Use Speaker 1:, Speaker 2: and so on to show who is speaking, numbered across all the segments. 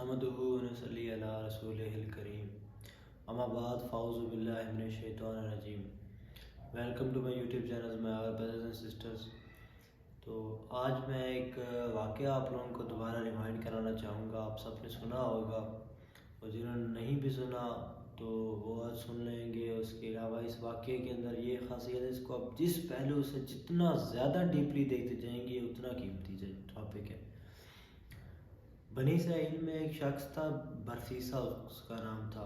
Speaker 1: نحمده ونصلي على رسوله الكريم اما بعد فاعوذ باللہ من الشیطان الرجیم. Welcome to my YouTube channel my brothers and sisters. تو آج میں ایک واقعہ آپ لوگوں کو دوبارہ ریمائنڈ کرانا چاہوں گا. آپ سب نے سنا ہوگا اور جنہوں نے نہیں بھی سنا تو وہ آج سن لیں گے. اس کے علاوہ اس واقعے کے اندر یہ خاصیت ہے، اس کو آپ جس پہلو سے جتنا زیادہ ڈیپلی دیکھتے جائیں گے اتنا قیمتی ٹاپک ہے. بنی اسرائیل میں ایک شخص تھا، برسیسا اس کا نام تھا.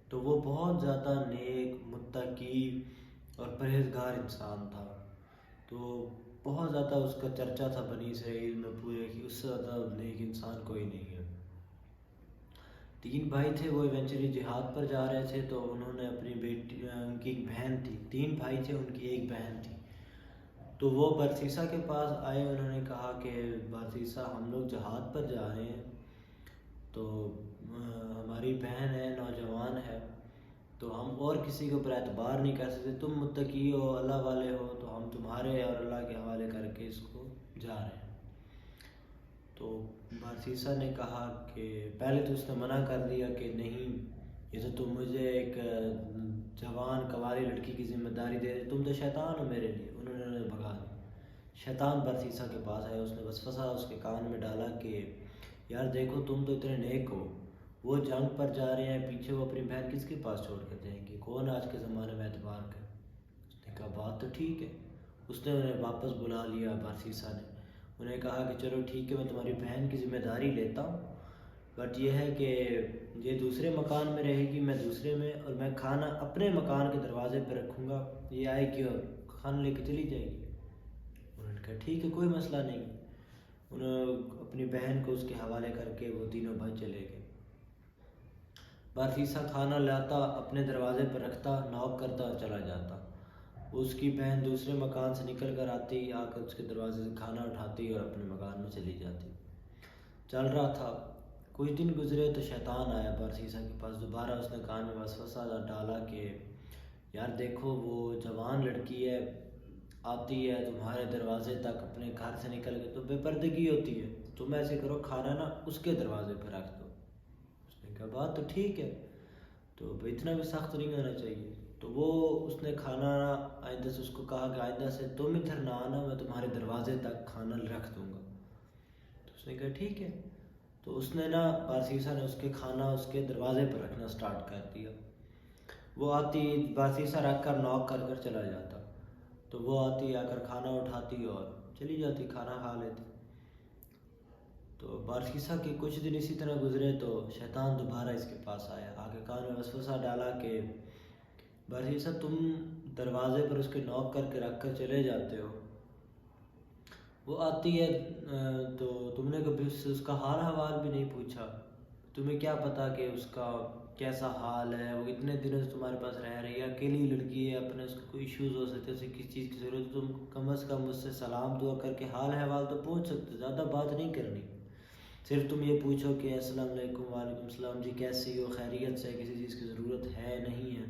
Speaker 1: تو وہ بہت زیادہ نیک، متقی اور پرہیزگار انسان تھا. تو بہت زیادہ اس کا چرچا تھا بنی اسرائیل میں پورے کہ اس سے زیادہ نیک انسان کوئی نہیں ہے. 3 بھائی تھے، وہ ایونچولی جہاد پر جا رہے تھے. تو انہوں نے اپنی بیٹی، ان کی ایک بہن تھی، 3 بھائی تھے، ان کی ایک بہن تھی. تو وہ برسیسا کے پاس آئے. انہوں نے کہا کہ برسیسا، ہم لوگ جہاد پر جا رہے ہیں، تو ہماری بہن ہے، نوجوان ہے، تو ہم اور کسی کے اوپر اعتبار نہیں کر سکتے. تم متقی ہو، اللہ والے ہو، تو ہم تمہارے اور اللہ کے حوالے کر کے اس کو جا رہے ہیں. تو برسیسا نے کہا کہ پہلے تو اس نے منع کر دیا کہ نہیں، یہ تو تم مجھے ایک جوان کنواری لڑکی کی ذمہ داری دے رہے، تم تو شیطان ہو میرے لیے. انہوں نے بھگا دیا. شیطان برسیسا کے پاس آیا. اس نے وسوسہ اس کے کان میں ڈالا کہ یار دیکھو، تم تو اتنے نیک ہو، وہ جنگ پر جا رہے ہیں، پیچھے وہ اپنی بہن کس کے پاس چھوڑ کر جائیں گے؟ کون آج کے زمانے میں اعتبار کرے؟ اس نے کہا بات تو ٹھیک ہے. اس نے انہیں واپس بلا لیا. برسیسا نے انہیں کہا کہ چلو ٹھیک ہے، میں تمہاری بہن کی ذمہ داری لیتا ہوں، بٹ یہ ہے کہ یہ دوسرے مکان میں رہے گی، میں دوسرے میں، اور میں کھانا اپنے مکان کے دروازے پہ رکھوں گا، یہ آئے گی اور کھانا لے کے چلی جائے گی. انہوں نے کہا ٹھیک ہے، کوئی مسئلہ نہیں. انہوں اپنی بہن کو اس کے حوالے کر کے وہ تینوں بھائی چلے گئے. برسیسا کھانا لاتا، اپنے دروازے پر رکھتا، ناک کرتا اور چلا جاتا. اس کی بہن دوسرے مکان سے نکل کر آتی، آ کر اس کے دروازے سے کھانا اٹھاتی اور اپنے مکان میں چلی جاتی. چل رہا تھا، کچھ دن گزرے تو شیطان آیا برسیسا کے پاس. دوبارہ اس نے کان میں وسوسہ ڈالا کہ یار دیکھو، وہ جوان لڑکی ہے، آتی ہے تمہارے دروازے تک، اپنے گھر سے نکل کے، تو بے پردگی ہوتی ہے. تم ایسے کرو، کھانا نا اس کے دروازے پہ رکھ دو. اس نے کہا بات تو ٹھیک ہے، تو اتنا بھی سخت نہیں ہونا چاہیے. تو وہ اس نے کھانا آئندہ سے اس کو کہا کہ آئندہ سے تم ادھر نہ آنا، میں تمہارے دروازے تک کھانا رکھ دوں گا. تو اس نے کہا ٹھیک ہے. تو اس نے برسیسا نے اس کے کھانا اس کے دروازے پر رکھنا سٹارٹ کر دیا. وہ آتی، برسیسا رکھ کر ناک کر کر چلا جاتا. تو وہ آتی، آ کر کھانا اٹھاتی اور چلی جاتی، کھانا کھا لیتی. تو برسیسا کے کچھ دن اسی طرح گزرے تو شیطان دوبارہ اس کے پاس آیا. آگے کان میں وسوسہ ڈالا کہ برسیسا، تم دروازے پر اس کے ناک کر کے رکھ کر چلے جاتے ہو، وہ آتی ہے تو تم نے کبھی اس کا حال حوال بھی نہیں پوچھا. تمہیں کیا پتا کہ اس کا کیسا حال ہے؟ وہ اتنے دنوں سے تمہارے پاس رہ رہی ہے، اکیلی لڑکی ہے، اپنے اس کو کوئی ایشوز ہو سکتے، اسے کس چیز کی ضرورت ہے، تم کم از کم اس سے سلام دعا کر کے حال احوال تو پوچھ سکتے. زیادہ بات نہیں کرنی، صرف تم یہ پوچھو کہ السلام علیکم، وعلیکم السلام جی، کیسی ہو، خیریت سے، کسی چیز کی ضرورت ہے نہیں ہے؟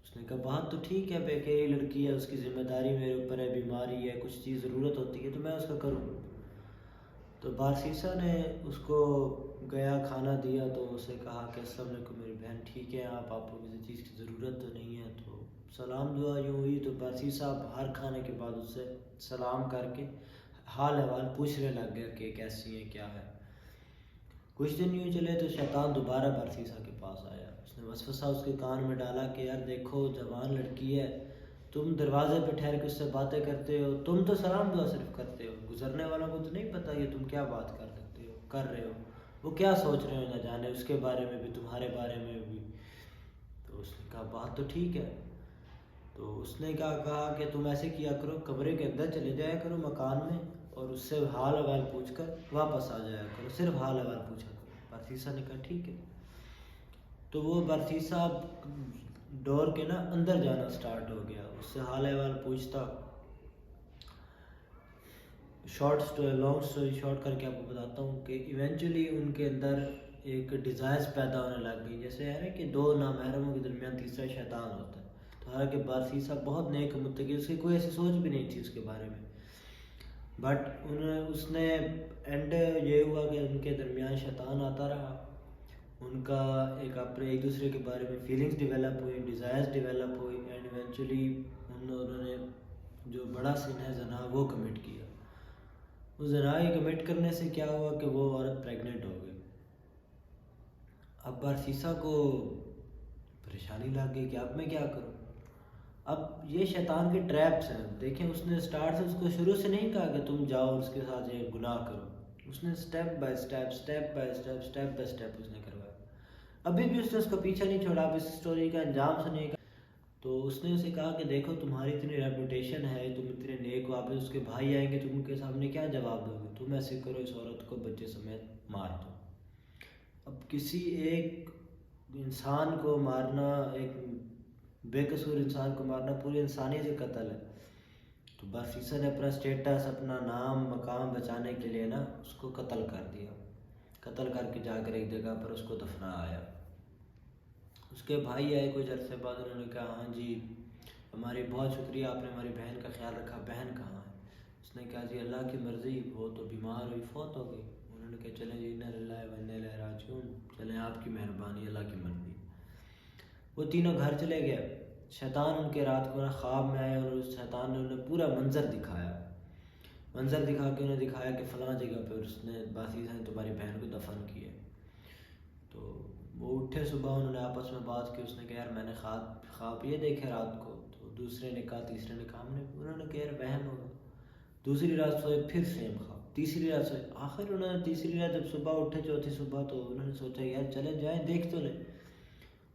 Speaker 1: اس نے کہا بات تو ٹھیک ہے، بے اکیلی لڑکی ہے، اس کی ذمہ داری میرے اوپر ہے، بیماری ہے، کچھ چیز ضرورت ہوتی ہے تو میں اس کا کروں. تو برسیسا نے اس کو گیا، کھانا دیا. تو اسے کہا کہ السلام علیکم میری بہن، ٹھیک ہے آپ کو کسی چیز کی ضرورت تو نہیں ہے؟ تو سلام دعا یوں ہوئی. تو برسیسا ہر کھانے کے بعد اس سے سلام کر کے حال احوال پوچھنے لگ گیا کہ کیسی ہے، کیا ہے. کچھ دن یوں چلے تو شیطان دوبارہ برسیسا کے پاس آیا. اس نے وسوسہ اس کے کان میں ڈالا کہ یار دیکھو، جوان لڑکی ہے، تم دروازے پہ ٹھہر کے اس سے باتیں کرتے ہو، تم تو سلام دعا صرف کرتے ہو، گزرنے والوں کو تو نہیں پتہ یہ تم کیا بات کر رہے ہو، وہ کیا سوچ رہے ہو نہ جانے، اس کے بارے میں بھی، تمہارے بارے میں بھی. تو اس نے کہا بات تو ٹھیک ہے. تو اس نے کہا کہ تم ایسے کیا کرو، کمرے کے اندر چلے جایا کرو مکان میں، اور اس سے حال احوال پوچھ کر واپس آ جایا کرو، صرف حال احوال پوچھا کرو. برسیسا نے کہا ٹھیک ہے. تو وہ برسیسا ڈور کے اندر جانا سٹارٹ ہو گیا، اس سے حال احوال پوچھتا. لانگ سٹوری شارٹ کر کے آپ کو بتاتا ہوں کہ ایونچولی ان کے اندر ایک ڈیزائرز پیدا ہونے لگ گئی. جیسے ہے نا کہ 2 نامحرموں کے درمیان تیسرا شیطان ہوتا ہے. تو حالانکہ برسیسا بہت نیک متقی، اس کی کوئی ایسی سوچ بھی نہیں تھی اس کے بارے میں، بٹ اس نے اینڈ یہ ہوا کہ ان کے درمیان شیطان آتا رہا، ان کا ایک دوسرے کے بارے میں فیلنگس ڈیولپ ہوئی، ڈیزائرز ڈیولپ ہوئی، اینڈ ایونچولی انہوں نے جو بڑا سن ہے زنا وہ کمٹ کیا۔ وہ زنا کمٹ کرنے سے کیا ہوا کہ وہ عورت پریگننٹ ہو گئی۔ اب بارسیسا کو پریشانی لگ گئی کہ اب میں کیا کروں۔ اب یہ شیطان کے ٹریپس ہیں، دیکھیں اس نے اسٹارٹ سے اس کو شروع سے نہیں کہا کہ تم جاؤ اس کے ساتھ یہ گناہ کرو، اس نے اسٹیپ بائی اسٹیپ اس نے کروایا۔ ابھی بھی اس نے اس کا پیچھا نہیں چھوڑا۔ اب اس سٹوری کا انجام سنیے گا تو اس نے اسے کہا کہ دیکھو تمہاری اتنی ریپوٹیشن ہے، تم اتنے نیک ہو، اس کے بھائی آئیں گے تم کے سامنے کیا جواب دو گے؟ تم ایسے کرو، اس عورت کو بچے سمیت مار دو۔ اب کسی ایک انسان کو مارنا، ایک بے قصور انسان کو مارنا پوری انسانی سے قتل ہے۔ تو بارسیسا نے اپنا اسٹیٹس، اپنا نام مقام بچانے کے لیے نا اس کو قتل کر دیا۔ قتل کر کے جا کر ایک جگہ پر اس کو دفنا آیا۔ اس کے بھائی آئے کچھ عرصے بعد، انہوں نے کہا ہاں جی ہماری بہت شکریہ، آپ نے ہماری بہن کا خیال رکھا، بہن کہاں ہے؟ اس نے کہا جی اللہ کی مرضی، وہ تو بیمار ہوئی، فوت ہو گئی۔ انہوں نے کہا چلیں جی انا للہ و انا الیہ راجعون، چلیں آپ کی مہربانی، اللہ کی مرضی۔ وہ تینوں گھر چلے گئے۔ شیطان ان کے رات کو خواب میں آیا اور اس شیطان نے انہیں پورا منظر دکھایا۔ منظر دکھا کے انہیں دکھایا کہ فلاں جگہ پہ اس نے بارسیسا نے تمہاری بہن کو دفن کیا۔ تو وہ اٹھے صبح، انہوں نے آپس میں بات کی، اس نے کہا یار میں نے خواب یہ دیکھے رات کو۔ تو دوسرے نے کہا، تیسرے نے کہا، انہوں نے کہا یار وہم ہوگا۔ دوسری رات سوئے پھر سیم خواب، تیسری رات سوئے، آخر انہوں نے تیسری رات جب صبح اٹھے، چوتھی صبح، تو انہوں نے سوچا یار چلے جائیں دیکھ تو لیں۔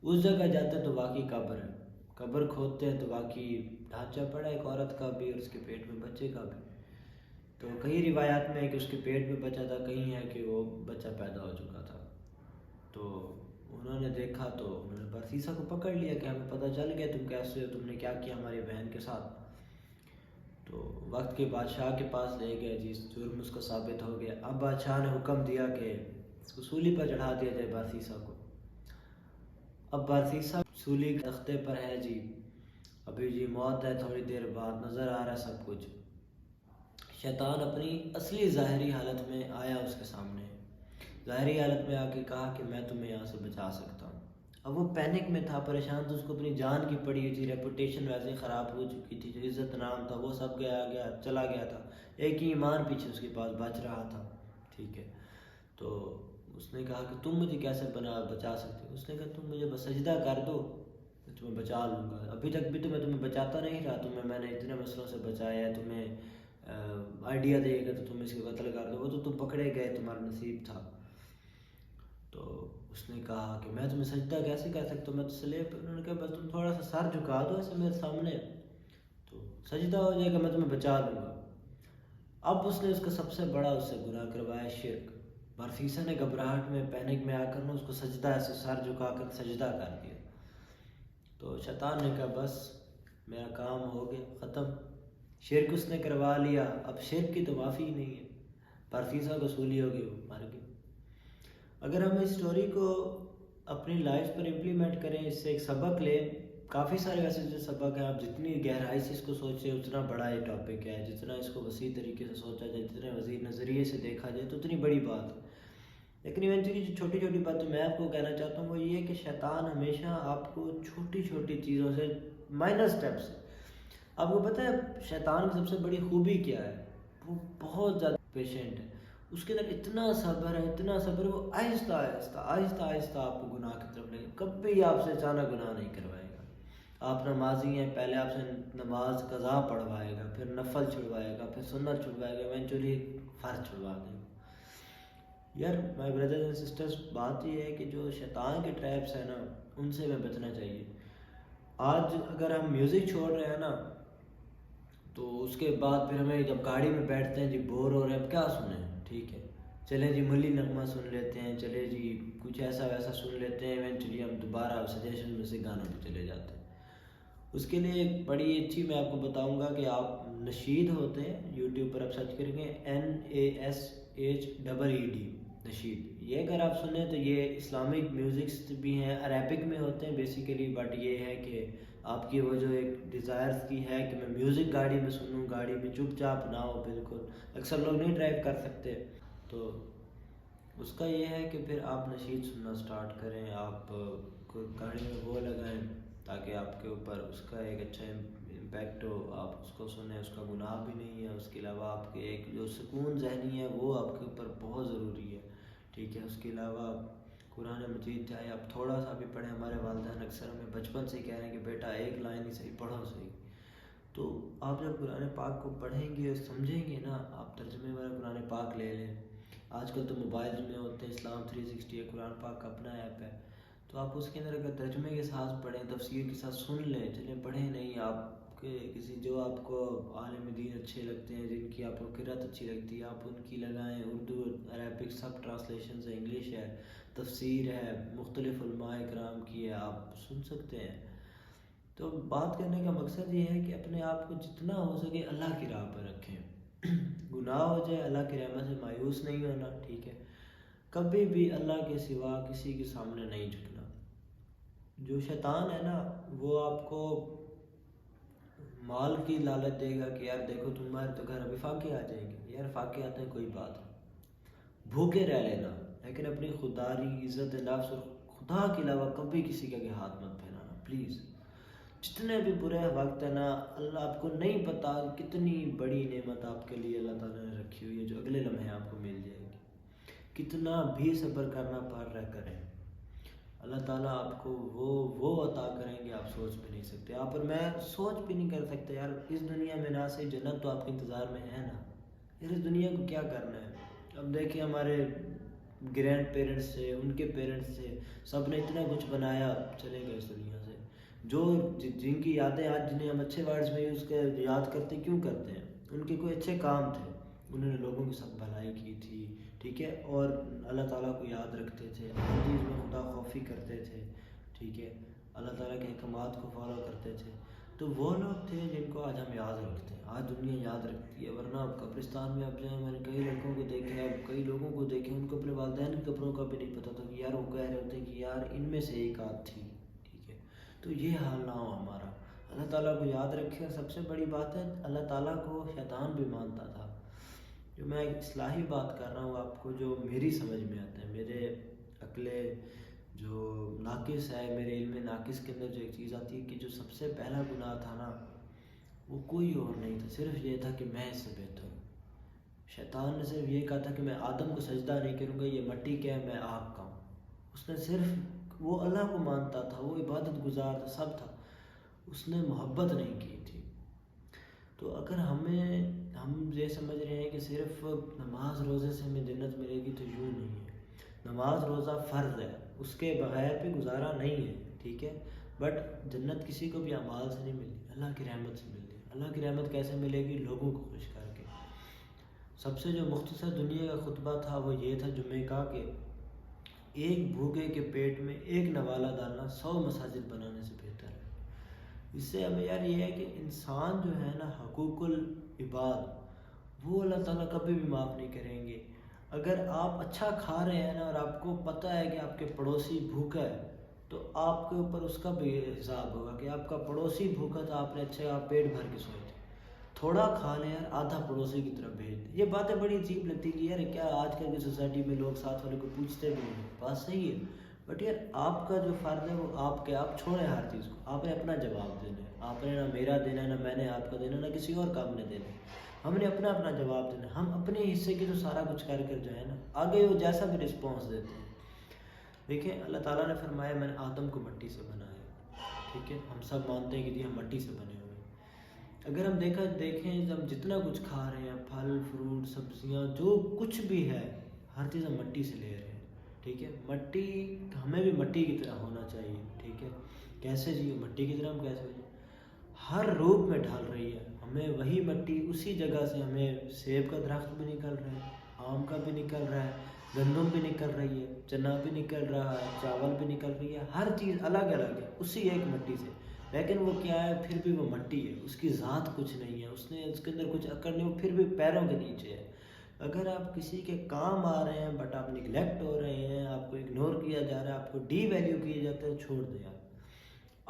Speaker 1: اس جگہ جاتے ہیں تو واقعی قبر ہے، قبر کھودتے ہیں تو واقعی ڈھانچہ پڑا ایک عورت کا بھی اور اس کے پیٹ میں بچے کا بھی۔ تو کئی روایات میں ہے کہ اس کے پیٹ میں بچہ تھا، کہیں ہے کہ وہ بچہ پیدا ہو چکا تھا۔ تو انہوں نے دیکھا تو انہوں نے بارسیسا کو پکڑ لیا کہ ہمیں پتہ چل گیا تم کیسے ہو، تم نے کیا کیا ہماری بہن کے ساتھ۔ تو وقت کے بادشاہ کے پاس لے گئے جی، جرم اس کا ثابت ہو گیا۔ اب بادشاہ نے حکم دیا کہ اس کو سولی پر چڑھا دیا جائے بارسیسا کو۔ اب بارسیسا سولی کے تختے پر ہے جی، ابھی جی موت ہے، تھوڑی دیر بعد نظر آ رہا ہے سب کچھ۔ شیطان اپنی اصلی ظاہری حالت میں آیا اس کے سامنے، ظاہری حالت میں آ کے کہا کہ میں تمہیں یہاں سے بچا سکتا ہوں۔ اب وہ پینک میں تھا، پریشان تھا، اس کو اپنی جان کی پڑی ہوئی تھی، ریپوٹیشن ویسے خراب ہو چکی تھی، جو عزت نام تھا وہ سب چلا گیا تھا، ایک ہی ایمان پیچھے اس کے پاس بچ رہا تھا، ٹھیک ہے۔ تو اس نے کہا کہ تم مجھے کیسے بچا سکتے ہو؟ اس نے کہا تم مجھے بس سجدہ کر دو، میں تمہیں بچا لوں گا۔ ابھی تک بھی تو میں تمہیں بچاتا نہیں رہا، میں نے اتنے مسئلوں سے بچایا ہے، تمہیں آئیڈیا دے گا تو تم اس کو قتل کر دو، وہ تو تم پکڑے گئے، تمہارا نصیب تھا۔ تو اس نے کہا کہ میں تمہیں سجدہ کیسے کر سکتا ہوں، میں تو سلیب۔ انہوں نے کہا بس تم تھوڑا سا سر جھکا دو ایسے میرے سامنے تو سجدہ ہو جائے گا، میں تمہیں بچا لوں گا۔ اب اس نے اس کا سب سے بڑا اس سے گناہ کروایا، شرک۔ بارسیسا نے گھبراہٹ میں، پینک میں آ کر اس کو سجدہ ایسے سر جھکا کر سجدہ کر دیا۔ تو شیطان نے کہا بس میرا کام ہو گیا، ختم، شرک اس نے کروا لیا، اب شرک کی تو معافی ہی نہیں ہے۔ بارسیسا کو سولی ہو گئی، وہ مر گئی۔ اگر ہم اس سٹوری کو اپنی لائف پر امپلیمنٹ کریں، اس سے ایک سبق لیں، کافی سارے ویسے جو سبق ہیں، آپ جتنی گہرائی سے اس کو سوچیں اتنا بڑا یہ ٹاپک ہے، جتنا اس کو وسیع طریقے سے سوچا جائے، جتنے وسیع نظریے سے دیکھا جائے تو اتنی بڑی بات ہے۔ لیکن ایونچولی جو چھوٹی چھوٹی باتیں میں آپ کو کہنا چاہتا ہوں وہ یہ ہے کہ شیطان ہمیشہ آپ کو چھوٹی چھوٹی چیزوں سے، مائنر سٹیپ سے، آپ کو پتہ ہے شیطان کی سب سے بڑی خوبی کیا ہے؟ وہ بہت زیادہ پیشنٹ ہے، اس کے اندر اتنا صبر ہے، اتنا صبر ہے، وہ آہستہ آہستہ آہستہ آہستہ آپ کو گناہ کی طرف لے گا، کبھی آپ سے اچانک گناہ نہیں کروائے گا۔ آپ نمازی ہیں، پہلے آپ سے نماز قضا پڑھوائے گا، پھر نفل چھڑوائے گا، پھر سنت چھڑوائے گا، ایونچولی فرض چھڑوا دے گا۔ یار مائی بردرز اینڈ سسٹرز، بات یہ ہے کہ جو شیطان کے ٹریپس ہیں نا ان سے ہمیں بچنا چاہیے۔ آج اگر ہم میوزک چھوڑ رہے ہیں نا تو اس کے بعد پھر ہمیں جب گاڑی میں بیٹھتے ہیں جی بور ہو رہے ہیں، اب کیا سنیں، ٹھیک ہے چلیں جی ملی نغمہ سن لیتے ہیں، چلے جی کچھ ایسا ویسا سن لیتے ہیں، ایونچولی ہم دوبارہ سجیشن میں سے گانوں پہ چلے جاتے ہیں۔ اس کے لیے ایک بڑی اچھی میں آپ کو بتاؤں گا کہ آپ نشید ہوتے ہیں، یوٹیوب پر آپ سرچ کریں گے NASHEED نشید، یہ اگر آپ سنیں تو یہ اسلامک میوزکس بھی ہیں، عربک میں ہوتے ہیں بیسیکلی، بٹ یہ ہے کہ آپ کی وہ جو ایک ڈیزائرز کی ہے کہ میں میوزک گاڑی میں سنوں، گاڑی میں چپ چاپ نہ ہو، بالکل اکثر لوگ نہیں ڈرائیو کر سکتے، تو اس کا یہ ہے کہ پھر آپ نشید سننا سٹارٹ کریں، آپ گاڑی میں وہ لگائیں تاکہ آپ کے اوپر اس کا ایک اچھا امپیکٹ ہو، آپ اس کو سنیں، اس کا گناہ بھی نہیں ہے، اس کے علاوہ آپ کے ایک جو سکون ذہنی ہے وہ آپ کے اوپر بہت ضروری ہے، ٹھیک ہے۔ اس کے علاوہ قرآن مجید چاہے آپ تھوڑا سا بھی پڑھیں، ہمارے والدین اکثر ہمیں بچپن سے کہہ رہے ہیں کہ بیٹا ایک لائن ہی صحیح پڑھو صحیح، تو آپ جب قرآن پاک کو پڑھیں گے اور سمجھیں گے نا، آپ ترجمے والا قرآن پاک لے لیں، آج کل تو موبائل میں ہوتے ہیں، اسلام 360 ہے، قرآن پاک کا اپنا ایپ ہے، تو آپ اس کے اندر اگر ترجمے کے ساتھ پڑھیں، تفسیر کے ساتھ سن لیں، چلیں پڑھیں نہیں، آپ کے کسی جو آپ کو عالم دین اچھے لگتے ہیں، جن کی آپ کو قرأت اچھی لگتی ہے، آپ ان کی لگائیں، اردو عربک سب ٹرانسلیشنز ہے، انگلش ہے، تفسیر ہے، مختلف علماء کرام کی ہے، آپ سن سکتے ہیں۔ تو بات کرنے کا مقصد یہ ہے کہ اپنے آپ کو جتنا ہو سکے اللہ کی راہ پر رکھیں، گناہ ہو جائے اللہ کی رحمت سے مایوس نہیں ہونا، ٹھیک ہے، کبھی بھی اللہ کے سوا کسی کے سامنے نہیں جھکنا۔ جو شیطان ہے نا وہ آپ کو مال کی لالچ دے گا کہ یار دیکھو تمہارے تو گھر ابھی فاقے آ جائیں گے، یار فاقے آتے ہیں کوئی بات نہیں، بھوکے رہ لینا، لیکن اپنی خودداری، عزت نفس اور خدا کے علاوہ کبھی کسی کا ہاتھ مت پھیلانا پلیز۔ جتنے بھی برے وقت ہے نا، اللہ آپ کو نہیں پتا کتنی بڑی نعمت آپ کے لیے اللہ تعالیٰ نے رکھی ہوئی ہے جو اگلے لمحے آپ کو مل جائے گی، کتنا بھی صبر کرنا پڑ رہا کریں، اللہ تعالیٰ آپ کو وہ عطا کریں گے آپ سوچ بھی نہیں سکتے، آپ اور میں سوچ بھی نہیں کر سکتے یار، اس دنیا میں نہ سے جنت تو آپ کے انتظار میں ہے نا، یار اس دنیا کو کیا کرنا ہے۔ اب دیکھیں ہمارے گرینڈ پیرنٹس سے، ان کے پیرنٹس سے، سب نے اتنا کچھ بنایا، چلے گئے اس دنیا سے، جو جن کی یادیں آج جنہیں ہم اچھے ورڈز میں یوز کر یاد کرتے کیوں کرتے ہیں، ان کے کوئی اچھے کام تھے، انہوں نے لوگوں کے ساتھ بھلائی کی تھی، ٹھیک ہے، اور اللہ تعالیٰ کو یاد رکھتے تھے، ہر چیز میں خدا خوفی کرتے تھے، ٹھیک ہے، اللہ تعالیٰ کے احکامات کو فالو کرتے تھے، تو وہ لوگ تھے جن کو آج ہم یاد رکھتے ہیں، آج دنیا یاد رکھتی ہے، ورنہ قبرستان میں اب جائیں، میں نے کئی لڑکوں کو دیکھا ہے، کئی لوگوں کو دیکھے، ان کو اپنے والدین کے قبروں کا بھی نہیں پتہ تھا کہ یار وہ کہہ رہے ہوتے کہ یار ان میں سے ایک آدھ تھی، ٹھیک ہے، تو یہ حال نہ ہو ہمارا، اللہ تعالیٰ کو یاد رکھے۔ سب سے بڑی بات ہے اللہ تعالیٰ کو شیطان بھی مانتا تھا، جو میں ایک اصلاحی بات کر رہا ہوں آپ کو، جو میری سمجھ میں آتا ہے، میرے عقل جو ناقص ہے، میرے علم ناقص کے اندر جو ایک چیز آتی ہے کہ جو سب سے پہلا گناہ تھا نا وہ کوئی اور نہیں تھا، صرف یہ تھا کہ میں اس سے بہتر ہوں۔ شیطان نے صرف یہ کہا تھا کہ میں آدم کو سجدہ نہیں کروں گا، یہ مٹی کیا ہے، میں آگ کا ہوں، اس نے صرف، وہ اللہ کو مانتا تھا، وہ عبادت گزار تھا، سب تھا، اس نے محبت نہیں کی تھی۔ تو اگر ہم یہ سمجھ رہے ہیں کہ صرف نماز روزے سے ہمیں جنت ملے گی، تو یوں نہیں ہے، نماز روزہ فرض ہے، اس کے بغیر بھی گزارا نہیں ہے، ٹھیک ہے، بٹ جنت کسی کو بھی اعمال سے نہیں ملتی، اللہ کی رحمت سے ملتی ہے۔ اللہ کی رحمت کیسے ملے گی؟ لوگوں کو خوش کر کے۔ سب سے جو مختصر دنیا کا خطبہ تھا وہ یہ تھا جمعے کا، کہ ایک بھوکے کے پیٹ میں ایک نوالہ ڈالنا 100 مساجد بنانے سے بہتر ہے۔ اس سے ہمیں یار یہ ہے کہ انسان جو ہے نا، حقوق العباد وہ اللہ تعالیٰ کبھی بھی معاف نہیں کریں گے۔ اگر آپ اچھا کھا رہے ہیں نا اور آپ کو پتہ ہے کہ آپ کے پڑوسی بھوکا ہے، تو آپ کے اوپر اس کا بھی حساب ہوگا کہ آپ کا پڑوسی بھوکا تھا، آپ نے اچھا آپ پیٹ بھر کے سوئے تھے، تھوڑا کھا لیں یار، آدھا پڑوسی کی طرف بھیج دیں۔ یہ باتیں بڑی عجیب لگتی کہ یار کیا آج کل کی سوسائٹی میں لوگ ساتھ والے کو پوچھتے بھی نہیں، بات صحیح ہے، بٹ یار آپ کا جو فرض ہے وہ آپ چھوڑیں ہر چیز کو، آپ نے اپنا جواب دینا ہے، آپ نے نہ میرا دینا ہے، نہ میں نے آپ کا دینا، نہ کسی اور کام نے دینا ہے، ہم نے اپنا جواب دینا ہے، ہم اپنے حصے کی تو سارا کچھ کر جو ہے نا، آگے وہ جیسا بھی رسپانس دیتے ہیں۔ دیکھیں اللہ تعالیٰ نے فرمایا میں نے آدم کو مٹی سے بنایا، ٹھیک ہے، ہم سب مانتے ہیں کہ جی ہم مٹی سے بنے ہوئے ہیں۔ اگر ہم دیکھیں ہم جتنا کچھ کھا رہے ہیں، پھل فروٹ سبزیاں جو کچھ بھی ہے، ہر چیز ہم مٹی سے لے رہے ہیں، ٹھیک ہے، مٹی ہمیں بھی مٹی کی طرح ہونا چاہیے، ٹھیک ہے، کیسے جی مٹی کی طرح ہم کیسے ہو جائیں، ہر روپ میں ڈھال رہی ہے ہمیں وہی مٹی، اسی جگہ سے ہمیں سیب کا درخت بھی نکل رہا ہے، آم کا بھی نکل رہا ہے، گندم بھی نکل رہی ہے، چنا بھی نکل رہا ہے، چاول بھی نکل رہی ہے، ہر چیز الگ الگ ہے اسی ایک مٹی سے، لیکن وہ کیا ہے، پھر بھی وہ مٹی ہے، اس کی ذات کچھ نہیں ہے، اس کے اندر کچھ عقل نہیں، وہ پھر بھی پیروں کے نیچے ہے۔ اگر آپ کسی کے کام آ رہے ہیں بٹ آپ نگلیکٹ ہو رہے ہیں، آپ کو اگنور کیا جا رہا ہے، آپ کو ڈی ویلیو کیا جاتا ہے، چھوڑ دیں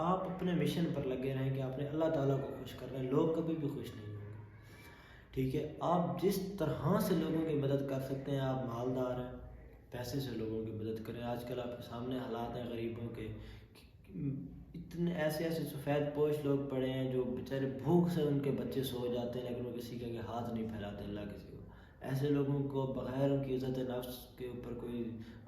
Speaker 1: آپ اپنے مشن پر لگے رہیں کہ آپ نے اللہ تعالیٰ کو خوش کرنا ہے، لوگ کبھی بھی خوش نہیں ہوں گے۔ ٹھیک ہے، آپ جس طرح سے لوگوں کی مدد کر سکتے ہیں، آپ مالدار ہیں، پیسے سے لوگوں کی مدد کریں۔ آج کل آپ کے سامنے حالات ہیں غریبوں کے، اتنے ایسے ایسے سفید پوش لوگ پڑے ہیں جو بیچارے بھوک سے ان کے بچے سو جاتے ہیں، لیکن وہ کسی کا کہ ہاتھ نہیں پھیلاتے اللہ کسی کو۔ ایسے لوگوں کو بغیر ان کی عزت نفس کے اوپر کوئی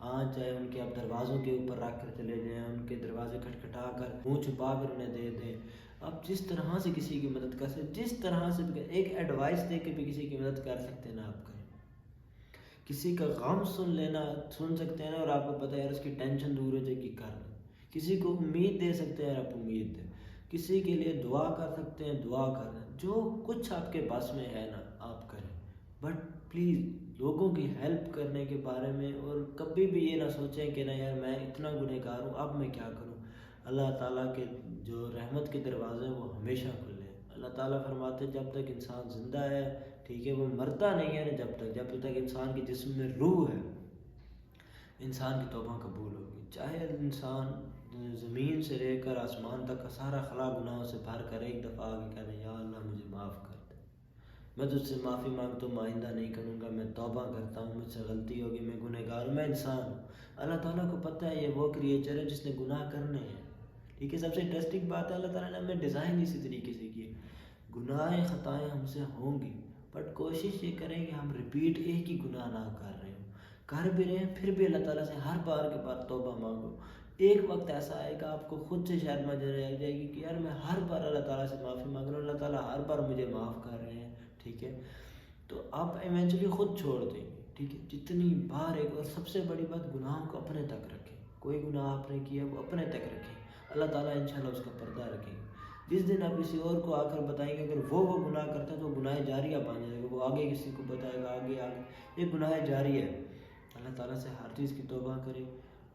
Speaker 1: آنچ جائے، ان کے آپ دروازوں کے اوپر رکھ کر چلے جائیں، ان کے دروازے کھٹکھٹا کر منہ چھپا کر انہیں دے دیں۔ آپ جس طرح سے کسی کی مدد کر سکتے، جس طرح سے بھی ایک ایڈوائس دے کے بھی کسی کی مدد کر سکتے ہیں نا، آپ کریں۔ کسی کا غم سن سکتے ہیں نا، اور آپ کو پتہ ہے یار اس کی ٹینشن دور ہو جائے گی، کر دیں۔ کسی کو امید دے سکتے ہیں، آپ امید دیں۔ کسی کے لیے دعا کر سکتے ہیں، دعا کر دیں۔ جو کچھ آپ کے پاس میں ہے نا، آپ کریں۔ بٹ پلیز لوگوں کی ہیلپ کرنے کے بارے میں اور کبھی بھی یہ نہ سوچیں کہ نا یار میں اتنا گنہگار ہوں، اب میں کیا کروں۔ اللہ تعالیٰ کے جو رحمت کے دروازے ہیں وہ ہمیشہ کھلے ہیں۔ اللہ تعالیٰ فرماتے ہیں جب تک انسان زندہ ہے، ٹھیک ہے، وہ مرتا نہیں ہے نا، جب تک انسان کے جسم میں روح ہے، انسان کی توبہ قبول ہوگی۔ چاہے انسان زمین سے لے کر آسمان تک کا سارا خلا گناہوں سے بھر کر ایک دفعہ آگے کہہ دیں یا اللہ مجھے معاف کر دے، میں تجھ سے معافی مانگتا ہوں، آئندہ نہیں کروں گا، میں توبہ کرتا ہوں، مجھ سے غلطی ہوگی، میں گنہگار ہوں، میں انسان ہوں۔ اللہ تعالیٰ کو پتہ ہے یہ وہ کریچر ہے جس نے گناہ کرنے ہیں، ٹھیک ہے۔ سب سے انٹرسٹنگ بات ہے اللہ تعالیٰ نے ہمیں ڈیزائن اسی طریقے سے کی ہے۔ گناہیں خطائیں ہم سے ہوں گی، بٹ کوشش یہ کریں کہ ہم ریپیٹ ایک ہی گناہ نہ کر رہے ہوں، کر بھی رہے ہیں پھر بھی اللہ تعالیٰ سے ہر بار کے بعد توبہ مانگو۔ ایک وقت ایسا آئے گا آپ کو خود سے شاید مجھے آ جائے گی کہ یار میں ہر بار اللہ تعالیٰ سے معافی مانگ رہا ہوں، اللہ تعالیٰ ہر بار مجھے معاف کر رہے ہیں، ٹھیک ہے۔ تو آپ ایونچولی خود چھوڑ دیں گے، ٹھیک ہے۔ جتنی بار ایک، اور سب سے بڑی بات گناہوں کو اپنے تک رکھیں، کوئی گناہ آپ نے کیا وہ اپنے تک رکھیں، اللہ تعالیٰ انشاءاللہ اس کا پردہ رکھیں گے۔ جس دن آپ کسی اور کو آ کر بتائیں گے، اگر وہ گناہ کرتا ہے تو وہ گناہ جاریہ بن جائے گا، وہ آگے کسی کو بتائے گا، آگے یہ گناہ جاری ہے۔ اللہ تعالیٰ سے ہر چیز کی توبہ کریں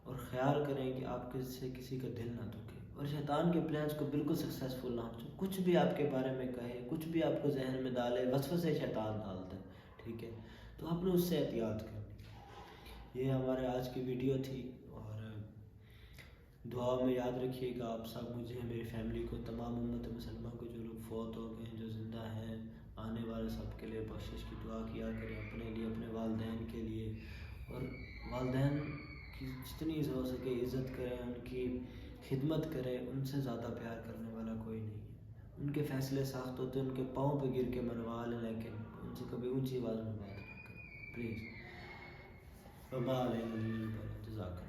Speaker 1: اور خیال کریں کہ آپ سے کسی کا دل نہ دکھے، اور شیطان کے پلانس کو بالکل سکسیسفل نہ ہو۔ کچھ بھی آپ کے بارے میں کہے، کچھ بھی آپ کو ذہن میں ڈالے، وسوسے شیطان ڈالتا ہے، ٹھیک ہے، تو آپ نے اس سے احتیاط کرنی۔ یہ ہمارے آج کی ویڈیو تھی، اور دعا میں یاد رکھیے گا آپ سب، مجھے، میری فیملی کو، تمام امت مسلمہ کو، جو لوگ فوت ہو گئے ہیں، جو زندہ ہیں، آنے والے سب کے لیے بخشش کی دعا کیا کریں، اپنے لیے، اپنے والدین کے لیے، اور والدین کی جتنی ہو سکے عزت کریں، ان کی خدمت کریں، ان سے زیادہ پیار کرنے والا کوئی نہیں ہے۔ ان کے فیصلے سخت ہوتے ہیں، ان کے پاؤں پہ گر کے منوا لیں، لیکن ان سے کبھی اونچی آواز میں بات نہ کریں پلیز۔ وما علینا الا البلاغ، جزاک اللہ۔